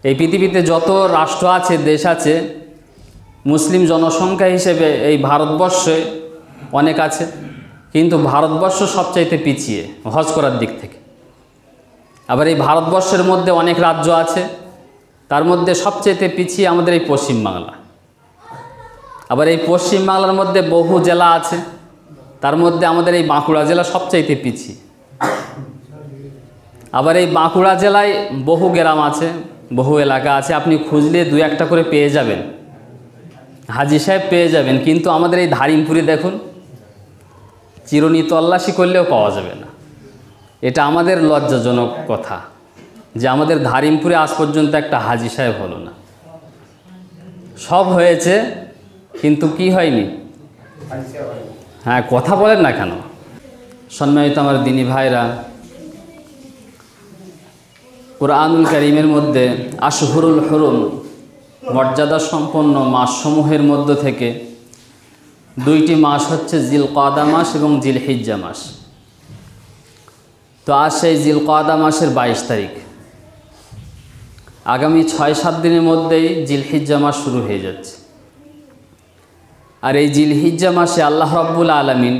এই পৃথিবীতে যত রাষ্ট্র আছে, দেশ আছে, মুসলিম জনসংখ্যা হিসেবে এই ভারতবর্ষে অনেক আছে, কিন্তু ভারতবর্ষ সবচাইতে পিছিয়ে হজ করার দিক থেকে। আবার এই ভারতবর্ষের মধ্যে অনেক রাজ্য আছে, তার মধ্যে সবচাইতে পিছিয়ে আমাদের এই পশ্চিমবাংলা। আবার এই পশ্চিমবাংলার মধ্যে বহু জেলা আছে, তার মধ্যে আমাদের এই বাঁকুড়া জেলা সবচাইতে পিছিয়ে। আবার এই বাঁকুড়া জেলায় বহু গ্রাম আছে, বহু এলাকা আছে, আপনি খুঁজলে দু একটা করে পেয়ে যাবেন, হাজী সাহেব পেয়ে যাবেন, কিন্তু আমাদের এই ধারিমপুরে দেখুন, চিরুনি তল্লাশি করলেও পাওয়া যাবে না। এটা আমাদের লজ্জাজনক কথা যে আমাদের ধারিমপুরে আজ পর্যন্ত একটা হাজী সাহেব হলো না। সব হয়েছে কিন্তু কি হয়নি? হ্যাঁ, কথা বলেন না কেন? সম্মানিত আমার দিনী ভাইরা, কুরআনুল কারীমের মধ্যে আশহুরুল হুরুম মর্যাদা সম্পন্ন মাসসমূহের মধ্য থেকে দুইটি মাস হচ্ছে জিলকাদা মাস এবং জিলহিজ্জা মাস। তো আজ সেই জিলকাদা মাসের 22 তারিখ, আগামী 6-7 দিনের মধ্যেই জিলহিজ্জা মাস শুরু হয়ে যাচ্ছে। আর এই জিলহিজ্জা মাসে আল্লাহ রাব্বুল আলামিন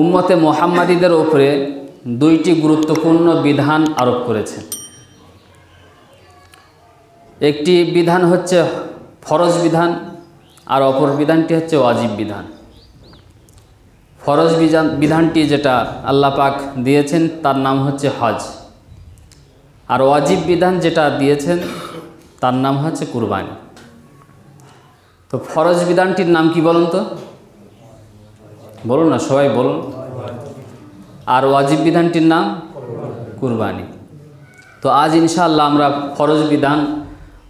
উম্মতে মুহাম্মাদীদের উপরে দুইটি গুরুত্বপূর্ণ বিধান আরোপ করেছেন। একটি বিধান হচ্ছে ফরজ বিধান, আর অপর বিধানটি হচ্ছে ওয়াজিব বিধান। ফরজ বিধানটি যেটা আল্লাহ পাক দিয়েছেন তার নাম হচ্ছে হজ, আর ওয়াজিব বিধান যেটা দিয়েছেন তার নাম হচ্ছে কুরবানি। তো ফরজ বিধানটির নাম কি বলুন তো? বলুন না, সবাই বলুন। আর ওয়াজিব বিধানটির নাম কুরবানি। তো আজ ইনশাআল্লাহ আমরা ফরজ বিধান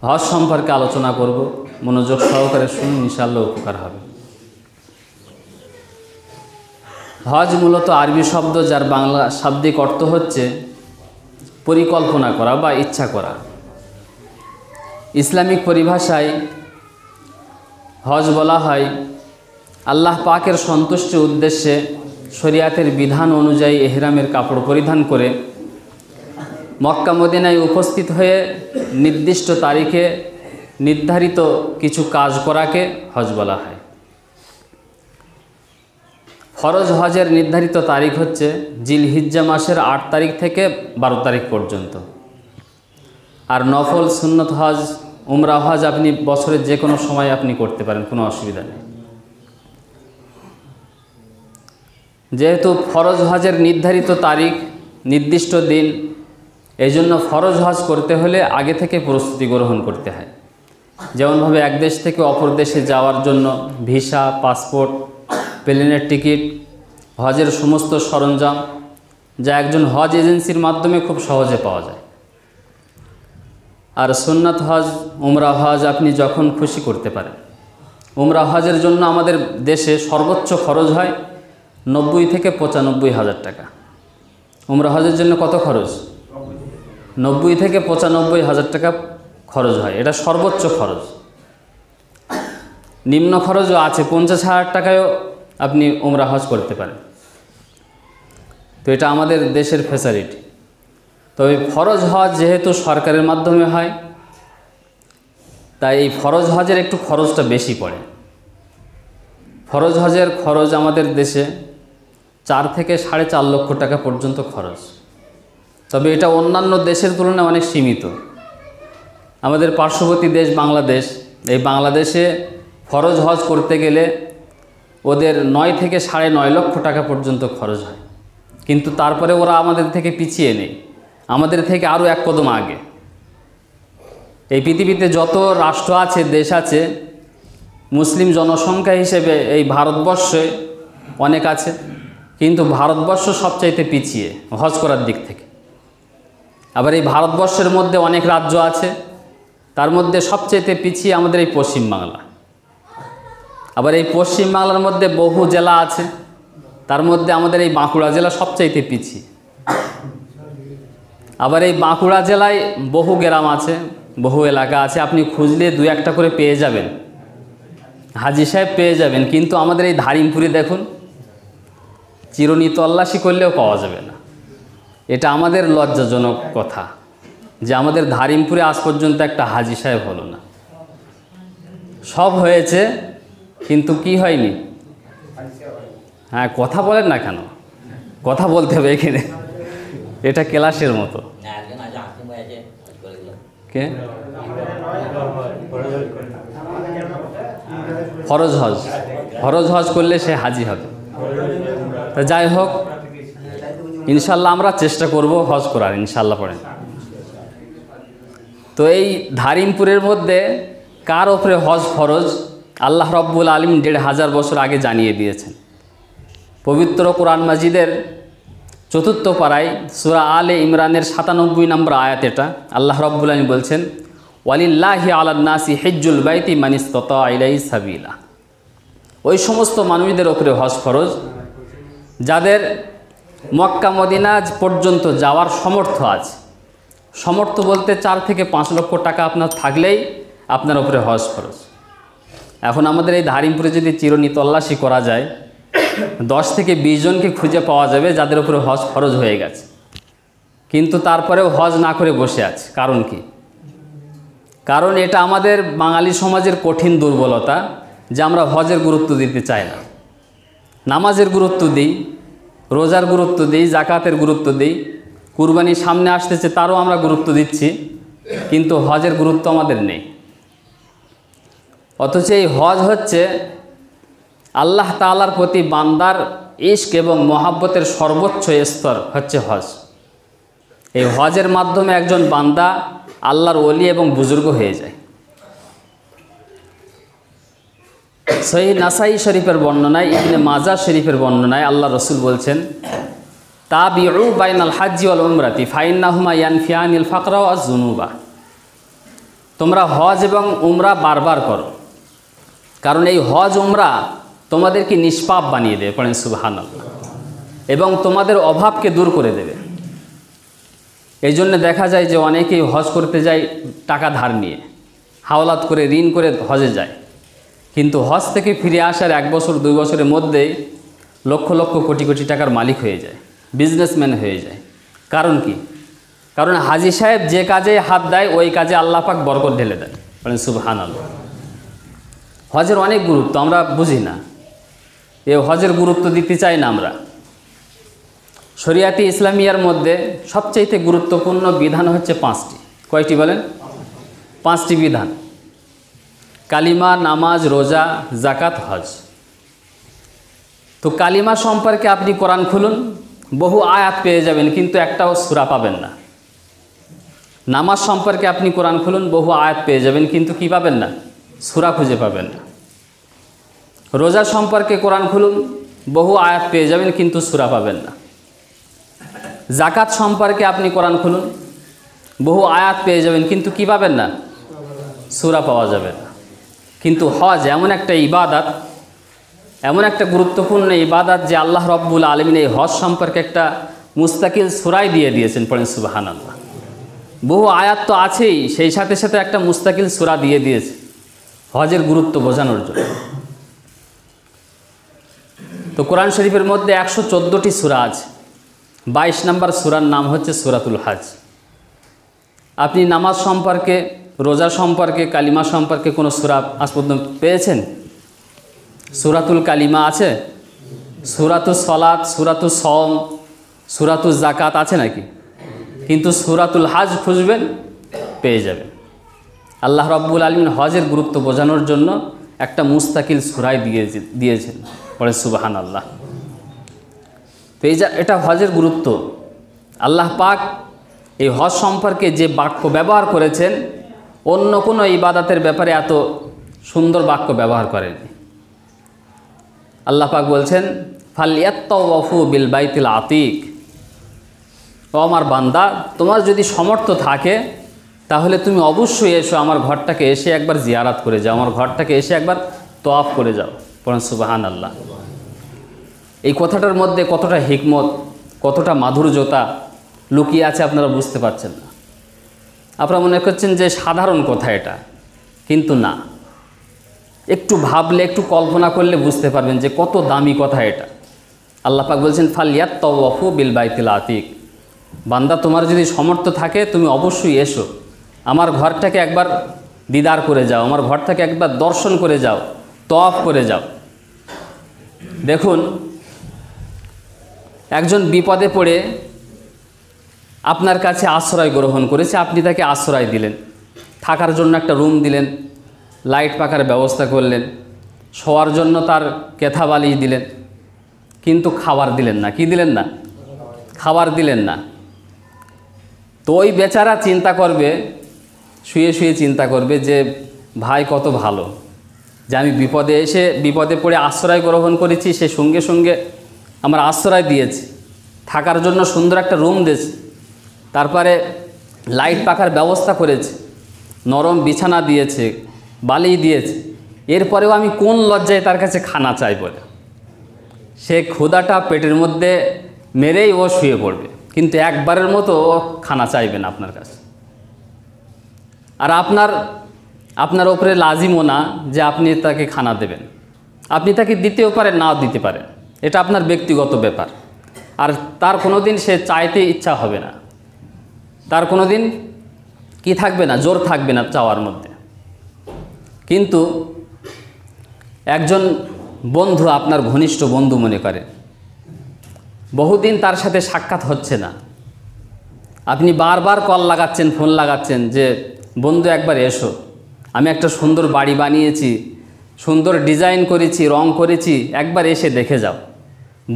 হজ সম্পর্কে আলোচনা করব। মনোযোগ সহকারে শুনুন, ইনশাআল্লাহ উপকার হবে। হজ মূলত আরবি শব্দ, যার বাংলা শাব্দিক অর্থ হচ্ছে পরিকল্পনা করা বা ইচ্ছা করা। ইসলামিক পরিভাষায় হজ বলা হয় আল্লাহ পাকের সন্তুষ্টির উদ্দেশ্যে শরিয়াতের বিধান অনুযায়ী এহরামের কাপড় পরিধান করে মক্কা মদিনায় উপস্থিত হয়ে নির্দিষ্ট তারিখে নির্ধারিত কিছু কাজ করাকে হজ বলা হয়। ফরজ হজের নির্ধারিত তারিখ হচ্ছে জিলহিজ্জা মাসের 8 তারিখ থেকে 12 তারিখ পর্যন্ত। আর নফল সুন্নত হজ, উমরা হজ আপনি বছরের যে কোনো সময় আপনি করতে পারেন, কোনো অসুবিধা নেই। যেহেতু ফরজ হজের নির্ধারিত তারিখ, নির্দিষ্ট দিন, এই জন্য ফরজ হজ করতে হলে আগে থেকে প্রস্তুতি গ্রহণ করতে হয়। যেমনভাবে এক দেশ থেকে অপর দেশে যাওয়ার জন্য ভিসা, পাসপোর্ট, প্লেনের টিকিট, হজের সমস্ত সরঞ্জাম, যা একজন হজ এজেন্সির মাধ্যমে খুব সহজে পাওয়া যায়। আর সুন্নাত হজ, উমরা হজ আপনি যখন খুশি করতে পারেন। উমরা হজের জন্য আমাদের দেশে সর্বোচ্চ খরচ হয় 90 থেকে 95 হাজার টাকা। উমরা হজের জন্য কত খরচ? 90 থেকে 95 হাজার টাকা খরচ হয়, এটা সর্বোচ্চ খরচ। নিম্ন খরচও আছে, 50 হাজার টাকায়ও আপনি উমরা হজ করতে পারেন। তো এটা আমাদের দেশের ফ্যাসিলিটি। তবে ফরজ হজ যেহেতু সরকারের মাধ্যমে হয়, তাই এই ফরজ হজের একটু খরচটা বেশি পড়ে। ফরজ হজের খরচ আমাদের দেশে 4 থেকে 4.5 লক্ষ টাকা পর্যন্ত খরচ। তবে এটা অন্যান্য দেশের তুলনায় অনেক সীমিত। আমাদের পার্শ্ববর্তী দেশ বাংলাদেশ, এই বাংলাদেশে ফরজ হজ করতে গেলে ওদের 9 থেকে 9.5 লক্ষ টাকা পর্যন্ত খরচ হয়, কিন্তু তারপরে ওরা আমাদের থেকে পিছিয়ে নেই, আমাদের থেকে আরও এক কদম আগে। এই পৃথিবীতে যত রাষ্ট্র আছে, দেশ আছে, মুসলিম জনসংখ্যা হিসেবে এই ভারতবর্ষে অনেক আছে, কিন্তু ভারতবর্ষ সবচাইতে পিছিয়ে হজ করার দিক থেকে। আবার এই ভারতবর্ষের মধ্যে অনেক রাজ্য আছে, তার মধ্যে সবচাইতে পিছিয়ে আমাদের এই পশ্চিমবাংলা। আবার এই পশ্চিমবাংলার মধ্যে বহু জেলা আছে, তার মধ্যে আমাদের এই বাঁকুড়া জেলা সবচাইতে পিছিয়ে। আবার এই বাঁকুড়া জেলায় বহু গ্রাম আছে, বহু এলাকা আছে, আপনি খুঁজলে দু একটা করে পেয়ে যাবেন, হাজী সাহেব পেয়ে যাবেন, কিন্তু আমাদের এই ধারিমপুরে দেখুন, চিরুনি তল্লাশি করলেও পাওয়া যাবে না। এটা আমাদের লজ্জাজনক কথা যে আমাদের ধারিমপুরে আজ পর্যন্ত একটা হাজি সাহেব হলো না। সব হয়েছে কিন্তু কি হয়নি? হ্যাঁ, কথা বলেন না কেন? কথা বলতে হবে এখানে, এটা ক্লাসের মতো। কে? ফরজ হজ, ফরজ হজ করলে সে হাজি হবে। তা যাই হোক, ইনশাল্লাহ আমরা চেষ্টা করব হজ করার, ইনশাল্লাহ পড়েন। তো এই ধারিমপুরের মধ্যে কার ওপরে হজ ফরজ আল্লাহ রব্বুল আলামিন ১৫০০ বছর আগে জানিয়ে দিয়েছেন। পবিত্র কোরআন মাজিদের ৪র্থ পারায় সূরা আলে ইমরানের ৯৭ নম্বর আয়াত, এটা আল্লাহ রব্বুল আলামিন বলছেন, ওয়ালিল্লাহি আলান নাসি হিজ্জুল বাইতি মান ইসতাতা ইলাইহি সাবিলা। ওই সমস্ত মানুষদের ওপরে হজ ফরজ যাদের মক্কা মদিনা পর্যন্ত যাওয়ার সমর্থ আছে। সমর্থ বলতে ৪ থেকে ৫ লক্ষ টাকা আপনার থাকলেই আপনার উপরে হজ ফরজ। এখন আমাদের এই ধারিমপুরে যদি চিরুনি তল্লাশি করা যায়, 10 থেকে 20 জনকে খুঁজে পাওয়া যাবে যাদের উপরে হজ ফরজ হয়ে গেছে, কিন্তু তারপরেও হজ না করে বসে আছে। কারণ কি? কারণ এটা আমাদের বাঙালি সমাজের কঠিন দুর্বলতা যে আমরা হজের গুরুত্ব দিতে চাই না। নামাজের গুরুত্ব দিই, রোজার গুরুত্ব দিই, জাকাতের গুরুত্ব দিই, কুরবানি সামনে আসতেছে তারও আমরা গুরুত্ব দিচ্ছি, কিন্তু হজের গুরুত্ব আমাদের নেই। অথচ এই হজ হচ্ছে আল্লাহ তাআলার প্রতি বান্দার ইশক এবং মহাব্বতের সর্বোচ্চ স্তর হচ্ছে হজ। এই হজের মাধ্যমে একজন বান্দা আল্লাহর ওলি এবং বুজুর্গ হয়ে যায়। সহিহ নাসাই শরীফের বর্ণনায়, ইবনে মাজাহ শরীফের বর্ণনায় আল্লাহ রসুল বলছেন, তাবিউ বাইনাল হাজ্জি ওয়াল উমরাতি ফাইন্নাহুমা ইয়ানফিয়ানিল ফাকরা ওয়াজ যুনুবা। তোমরা হজ এবং উমরা বারবার করো, কারণ এই হজ উমরা তোমাদেরকে নিষ্পাপ বানিয়ে দেবে, পড়েন সুবহানাল্লাহ, এবং তোমাদের অভাবকে দূর করে দেবে। এই জন্য দেখা যায় যে অনেকেই হজ করতে যায় টাকা ধার নিয়ে, হাওলাত করে, ঋণ করে হজে যায়, কিন্তু হজ থেকে ফিরে আসার 1 বছর 2 বছরের মধ্যেই লক্ষ লক্ষ কোটি কোটি টাকার মালিক হয়ে যায়, বিজনেসম্যান হয়ে যায়। কারণ কি? কারণ হাজি সাহেব যে কাজে হাত দেয় ওই কাজে আল্লাহ পাক বরকত ঢেলে দেন, বলেন সুবহানাল্লাহ। হজের অনেক গুরুত্ব আমরা বুঝি না, এ হজের গুরুত্ব দিতে চাই না আমরা। শরিয়াতে ইসলামিয়ার মধ্যে সবচেয়ে গুরুত্বপূর্ণ বিধান হচ্ছে 5টি। কয়টি বলেন? 5টি বিধান: কালিমা, নামাজ, রোজা, জাকাত, হজ। তো কালিমা সম্পর্কে আপনি কোরআন খুলুন, বহু আয়াত পেয়ে যাবেন, কিন্তু একটাও সূরা পাবেন না। নামাজ সম্পর্কে আপনি কোরআন খুলুন, বহু আয়াত পেয়ে যাবেন, কিন্তু কি পাবেন না? সূরা খুঁজে পাবেন না। রোজা সম্পর্কে কোরআন খুলুন, বহু আয়াত পেয়ে যাবেন, কিন্তু সূরা পাবেন না। জাকাত সম্পর্কে আপনি কোরআন খুলুন, বহু আয়াত পেয়ে যাবেন, কিন্তু কি পাবেন না? সূরা পাওয়া যাবে না। কিন্তু হজ এমন একটা ইবাদত, এমন একটা গুরুত্বপূর্ণ ইবাদত যে আল্লাহ রব্বুল আলামিন এই হজ সম্পর্কে একটা মুস্তাকিল সূরাই দিয়ে দিয়েছেন, পড়েন সুবহানাল্লাহ। বহু আয়াত তো আছেই, সেই সাথে সাথে একটা মুস্তাকিল সূরা দিয়ে দিয়েছে হজের গুরুত্ব বোঝানোর জন্য। তো কোরআন শরীফের মধ্যে 114টি সূরা আছে। 22 নম্বর সূরার নাম হচ্ছে সূরাতুল হজ। আপনি নামাজ সম্পর্কে, রোজা সম্পর্কে, কালিমা সম্পর্কে কোনো সূরা আজ পর্যন্ত পেয়েছেন? সূরাতুল কালিমা আছে, সূরাতুস সালাত, সূরাতুস সওম, সূরাতুস জাকাত আছে নাকি? কিন্তু সূরাতুল হজ খুঁজবেন, পেয়ে যাবেন। আল্লাহ রাব্বুল আলামিন হজের গুরুত্ব বোঝানোর জন্য একটা মুস্তাকিল সূরাই দিয়েছেন, পড়ে সুবহানাল্লাহ। তো এটা হজের গুরুত্ব। আল্লাহ পাক এই হজ সম্পর্কে যে বাক্য ব্যবহার করেছেন, অন্য কোনো ইবাদতের ব্যাপারে এত সুন্দর বাক্য ব্যবহার করেননি। আল্লাহ পাক বলছেন, ফালইয়াত্তাওয়াফু বিল বাইতিল আতিক। ও আমার বান্দা, তোমার যদি সামর্থ্য থাকে তাহলে তুমি অবশ্যই এসো, আমার ঘরটাকে এসে একবার জিয়ারাত করে যাও, আমার ঘরটাকে এসে একবার তওয়াফ করে যাও, পড়েন সুবহানাল্লাহ। এই কথাটার মধ্যে কতটা হিকমত, কতটা মাধুর্যতা লুকিয়ে আছে আপনারা বুঝতে পারছেন না। আপনারা মনে করছেন যে সাধারণ কথা এটা, কিন্তু না, একটু ভাবলে, একটু কল্পনা করলে বুঝতে পারবেন যে কত দামি কথা এটা। আল্লাহ পাক বলছেন, ফালইয়াত্তাওয়াফু বিল বাইতিল আতিক। বান্দা তোমার যদি সামর্থ্য থাকে তুমি অবশ্যই এসো, আমার ঘরটাকে একবার দিদার করে যাও, আমার ঘরটাকে একবার দর্শন করে যাও, তওয়াফ করে যাও। দেখুন, একজন বিপদে পড়ে আপনার কাছে আশ্রয় গ্রহণ করেছে, আপনি তাকে আশ্রয় দিলেন, থাকার জন্য একটা রুম দিলেন, লাইট পাখার ব্যবস্থা করলেন, শোয়ার জন্য তার কেথা বালিশ দিলেন, কিন্তু খাবার দিলেন না। কি দিলেন না? খাবার দিলেন না। তো ওই বেচারা চিন্তা করবে, শুয়ে শুয়ে চিন্তা করবে যে ভাই কত ভালো, যে আমি বিপদে পড়ে আশ্রয় গ্রহণ করেছি, সে সঙ্গে সঙ্গে আমার আশ্রয় দিয়েছে, থাকার জন্য সুন্দর একটা রুম দিয়েছে, তারপরে লাইট পাখার ব্যবস্থা করেছে, নরম বিছানা দিয়েছে, বালিশ দিয়েছে, এরপরেও আমি কোন লজ্জায় তার কাছে খানা চাই বলে সে ক্ষুধাটা পেটের মধ্যে মেরেই ও শুয়ে পড়বে, কিন্তু একবারের মতো ও খানা চাইবে না আপনার কাছে। আর আপনার ওপরে লাজিমও না যে আপনি তাকে খানা দেবেন, আপনি তাকে দিতেও পারেন, নাও দিতে পারেন, এটা আপনার ব্যক্তিগত ব্যাপার। আর তার কোনো দিন সে চাইতে ইচ্ছা হবে না, তার কোনো দিন কি থাকবে না, জোর থাকবে না চাওয়ার মধ্যে। কিন্তু একজন বন্ধু, আপনার ঘনিষ্ঠ বন্ধু মনে করে, বহুদিন তার সাথে সাক্ষাৎ হচ্ছে না, আপনি বারবার কল লাগাচ্ছেন, ফোন লাগাচ্ছেন যে বন্ধু একবার এসো, আমি একটা সুন্দর বাড়ি বানিয়েছি, সুন্দর ডিজাইন করেছি, রং করেছি, একবার এসে দেখে যাও।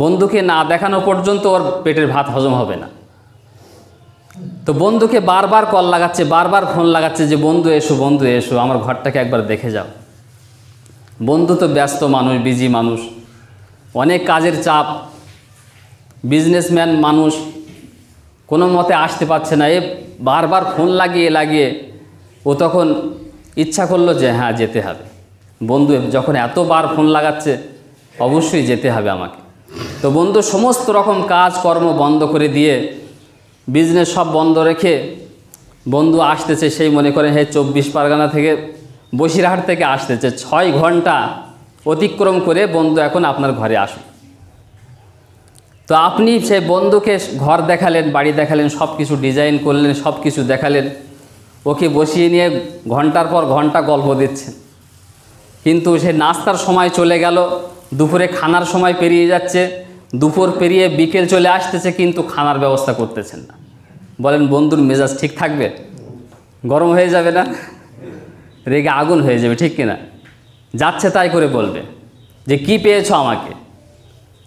বন্ধুকে না দেখানো পর্যন্ত ওর পেটের ভাত হজম হবে না। তো বন্ধুকে বারবার কল লাগাচ্ছে, বারবার ফোন লাগাচ্ছে যে বন্ধু এসো, বন্ধু এসো, আমার ঘরটাকে একবার দেখে যাও। বন্ধু তো ব্যস্ত মানুষ, বিজি মানুষ, অনেক কাজের চাপ, বিজনেসম্যান মানুষ, কোনো মতে আসতে পারছে না। বারবার ফোন লাগিয়ে ও তখন ইচ্ছা করলো যে হ্যাঁ যেতে হবে, বন্ধু যখন এতবার ফোন লাগাচ্ছে অবশ্যই যেতে হবে আমাকে। তো বন্ধু সমস্ত রকম কাজ কর্ম বন্ধ করে দিয়ে, বিজনেস সব বন্ধ রেখে বন্ধু আসতেছে, সেই মনে করেন 24 পরগনা থেকে, বসিরহাট থেকে আসতেছে, 6 ঘন্টা অতিক্রম করে বন্ধু এখন আপনার ঘরে আসুন। তো আপনি সেই বন্ধুকে ঘর দেখালেন, বাড়ি দেখালেন, সব কিছু ডিজাইন করলেন, সব কিছু দেখালেন, ওকে বসিয়ে নিয়ে ঘন্টার পর ঘন্টা গল্প দিচ্ছেন, কিন্তু সে নাস্তার সময় চলে গেল, দুপুরে খানার সময় পেরিয়ে যাচ্ছে, দুপুর পেরিয়ে বিকেল চলে আসতেছে, কিন্তু খানার ব্যবস্থা করতেছেন না। বলেন বন্ধুর মেজাজ ঠিক থাকবে? গরম হয়ে যাবে না? রেগে আগুন হয়ে যাবে, ঠিক কিনা? যাচ্ছে তাই করে বলবে যে কি পেয়েছো আমাকে,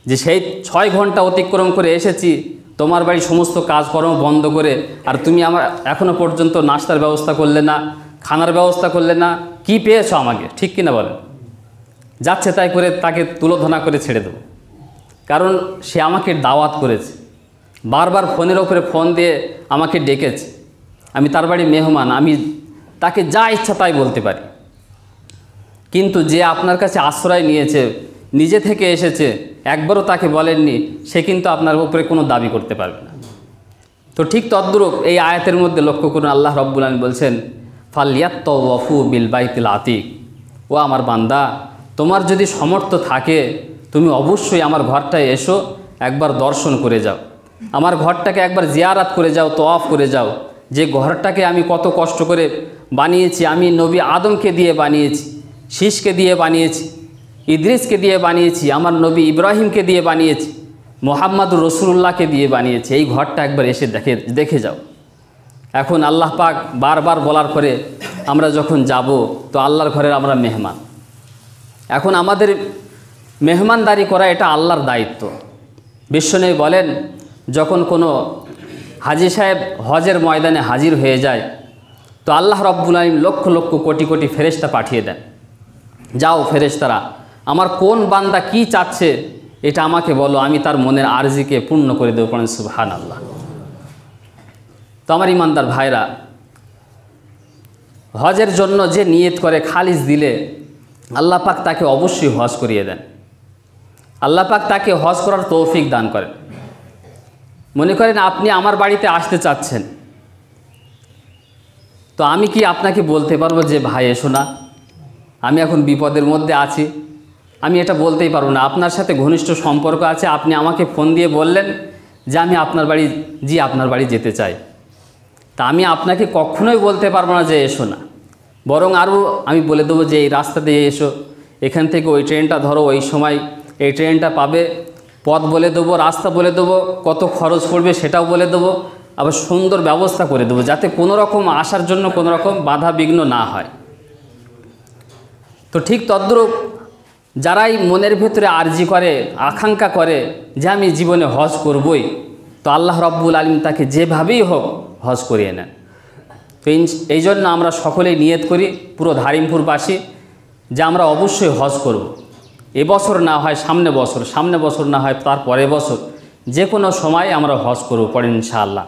যে সেই 6 ঘন্টা অতিক্রম করে এসেছি তোমার বাড়ি, সমস্ত কাজকর্ম বন্ধ করে, আর তুমি আমার এখনও পর্যন্ত নাস্তার ব্যবস্থা করলে না, খানার ব্যবস্থা করলে না, কি পেয়েছো আমাকে, ঠিক কিনা বলেন? যাচ্ছে তাই করে তাকে তুলোধনা করে ছেড়ে দেবো, কারণ সে আমাকে দাওয়াত করেছে, বারবার ফোনের ওপরে ফোন দিয়ে আমাকে ডেকেছে, আমি তার বাড়ি মেহমান, আমি তাকে যা ইচ্ছা তাই বলতে পারি। কিন্তু যে আপনার কাছে আশ্রয় নিয়েছে, নিজে থেকে এসেছে, একবারও তাকে বলেননি, সে কিন্তু আপনার উপরে কোনো দাবি করতে পারবে না। তো ঠিক তদ্রূপ এই আয়াতের মধ্যে লক্ষ্য করুন, আল্লাহ রাব্বুল আলামিন বলছেন ফালিয়াত্তাওয়াফু বিল বাইতিল আতিক, ও আমার বান্দা, তোমার যদি সামর্থ্য থাকে তুমি অবশ্যই আমার ঘরটায় এসো, একবার দর্শন করে যাও, আমার ঘরটাকে একবার জিয়ারাত করে যাও, তওয়াফ করে যাও। যে ঘরটাকে আমি কত কষ্ট করে বানিয়েছি, আমি নবী আদমকে দিয়ে বানিয়েছি, শীষকে দিয়ে বানিয়েছি, ইদ্রিসকে দিয়ে বানিয়েছি, আমার নবী ইব্রাহিমকে দিয়ে বানিয়েছি, মুহাম্মদুর রাসূলুল্লাহকে দিয়ে বানিয়েছি, এই ঘরটা একবার এসে দেখে যাও। এখন আল্লাহ পাক বারবার বলার পরে আমরা যখন যাব, তো আল্লাহর ঘরের আমরা মেহমান, এখন আমাদের মেহমানদারি করা এটা আল্লাহর দায়িত্ব। বিশ্বনবী বলেন, যখন কোনো হাজী সাহেব হজের ময়দানে হাজির হয়ে যায়, তো আল্লাহ রাব্বুল আলামিন লক্ষ লক্ষ কোটি কোটি ফেরেশতা পাঠিয়ে দেন, যাও ফেরেশতারা, আমার কোন বান্দা কি চাচ্ছে এটা আমাকে বলো, আমি তার মনের আরজিকে পূর্ণ করে দেবো। পড়েন সুবহানাল্লাহ। তো আমার ইমানদার ভাইরা, হজের জন্য যে নিয়ত করে খালিস দিলে আল্লাহ পাক তাকে অবশ্যই হজ করিয়ে দেন, আল্লাহ পাক তাকে হজ করার তৌফিক দান করেন। মনে করেন আপনি আমার বাড়িতে আসতে চাচ্ছেন, তো আমি কি আপনাকে বলতে পারবো যে ভাই এসো না, আমি এখন বিপদের মধ্যে আছি? আমি এটা বলতেই পারবো না। আপনার সাথে ঘনিষ্ঠ সম্পর্ক আছে, আপনি আমাকে ফোন দিয়ে বললেন যে আমি আপনার বাড়ি যেতে চাই, তা আমি আপনাকে কখনোই বলতে পারবো না যে এসো না, বরং আরও আমি বলে দেবো যে এই রাস্তা দিয়ে এসো, এখান থেকে ওই ট্রেনটা ধরো, ওই সময় এই ট্রেনটা পাবে, পথ বলে দেবো, রাস্তা বলে দেবো, কত খরচ পড়বে সেটাও বলে দেবো, আবার সুন্দর ব্যবস্থা করে দেবো যাতে কোনো রকম আসার জন্য কোনো রকম বাধা বিঘ্ন না হয়। তো ঠিক তদ্রূপ যারাই মনের ভেতরে আরজি করে, আকাঙ্ক্ষা করে যে আমি জীবনে হজ করবই, তো আল্লাহ রাব্বুল আলামিন তাকে যেভাবেই হোক হজ করিয়ে নেন। তো এই জন্য আমরা সকলেই নিয়ত করি, পুরো ধারিমপুরবাসী, যে আমরা অবশ্যই হজ করব। এবছর না হয় সামনে বছর, সামনে বছর না হয় তার পরের বছর, যে কোনো সময় আমরা হজ করব পরে ইনশাআল্লাহ।